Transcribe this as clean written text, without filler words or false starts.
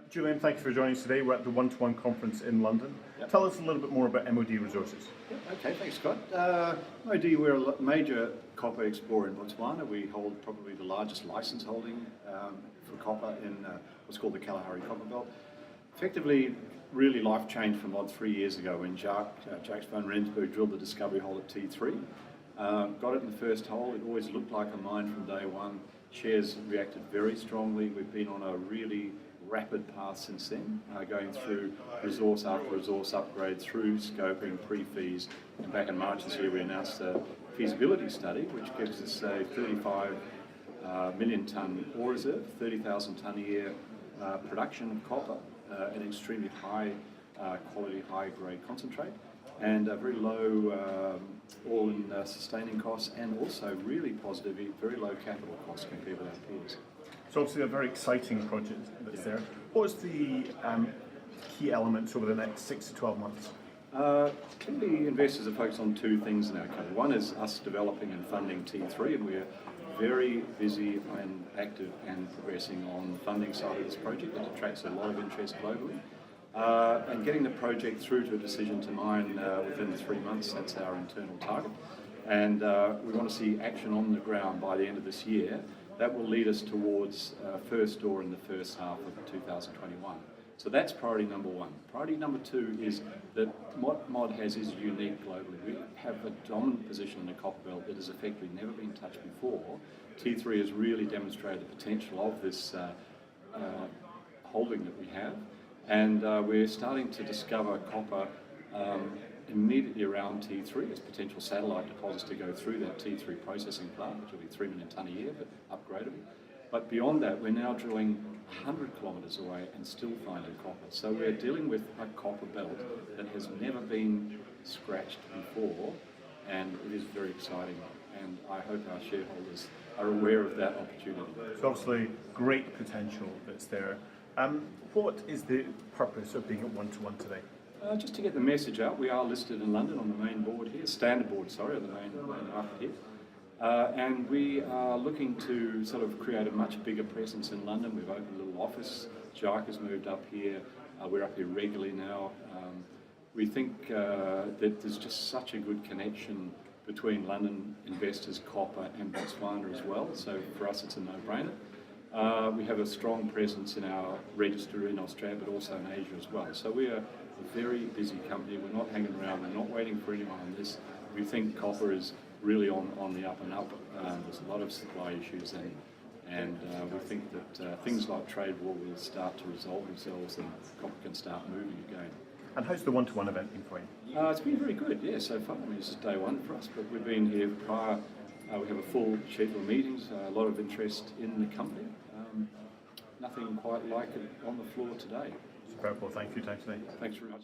Julian, thank you for joining us today. We're at the One-to-One conference in London. Yep. Tell us a little bit more about MOD Resources. Okay, thanks Scott. MOD, we're a major copper explorer in Botswana. We hold probably the largest license holding for copper in what's called the Kalahari Copper Belt. Effectively, really life changed for MOD 3 years ago when Jacques van Rensburg drilled the discovery hole at T3. Got it in the first hole. It always looked like a mine from day one. Shares reacted very strongly. We've been on a really rapid path since then, going through resource after resource upgrade, through scoping, pre-fees, and back in March this year we announced a feasibility study which gives us a 35 million tonne ore reserve, 30,000 tonne a year production of copper, an extremely high quality, high grade concentrate, and a very low all-in sustaining costs, and also really positive, very low capital costs compared with our peers. So obviously a very exciting project that's there. What is the key elements over the next 6 to 12 months? Clearly investors are focused on two things in our company. One is us developing and funding T3, and we're very busy and active and progressing on the funding side of this project. It attracts a lot of interest globally. And getting the project through to a decision to mine within 3 months, that's our internal target. And we want to see action on the ground by the end of this year. That will lead us towards first ore in the first half of 2021. So that's priority number one. Priority number two is that what MOD has is unique globally. We have a dominant position in the copper belt that has effectively never been touched before. T3 has really demonstrated the potential of this holding that we have. And we're starting to discover copper immediately around T3 as potential satellite deposits to go through that T3 processing plant, which will be 3 million tonne a year, but upgradable. But beyond that, we're now drilling 100 kilometres away and still finding copper. So we're dealing with a copper belt that has never been scratched before, and it is very exciting. And I hope our shareholders are aware of that opportunity. So obviously great potential that's there. What is the purpose of being at One-to-One today? Just to get the message out, we are listed in London on the main board here, standard board, sorry, on the main market here. And we are looking to sort of create a much bigger presence in London. We've opened a little office. Jacques has moved up here. We're up here regularly now. We think that there's just such a good connection between London investors, copper, and Botswana as well. So for us, it's a no-brainer. We have a strong presence in our register in Australia, but also in Asia as well. So we are a very busy company. We're not hanging around. We're not waiting for anyone on this. We think copper is really on the up and up. There's a lot of supply issues, and we think that things like trade war will start to resolve themselves, and copper can start moving again. And how's the One-to-One event been for you? It's been very good, yeah, so far. I mean, this is day one for us, but we've been here prior. We have a full schedule of meetings, a lot of interest in the company. Nothing quite like it on the floor today. Superb. Well, thank you for your time today. Thanks very much.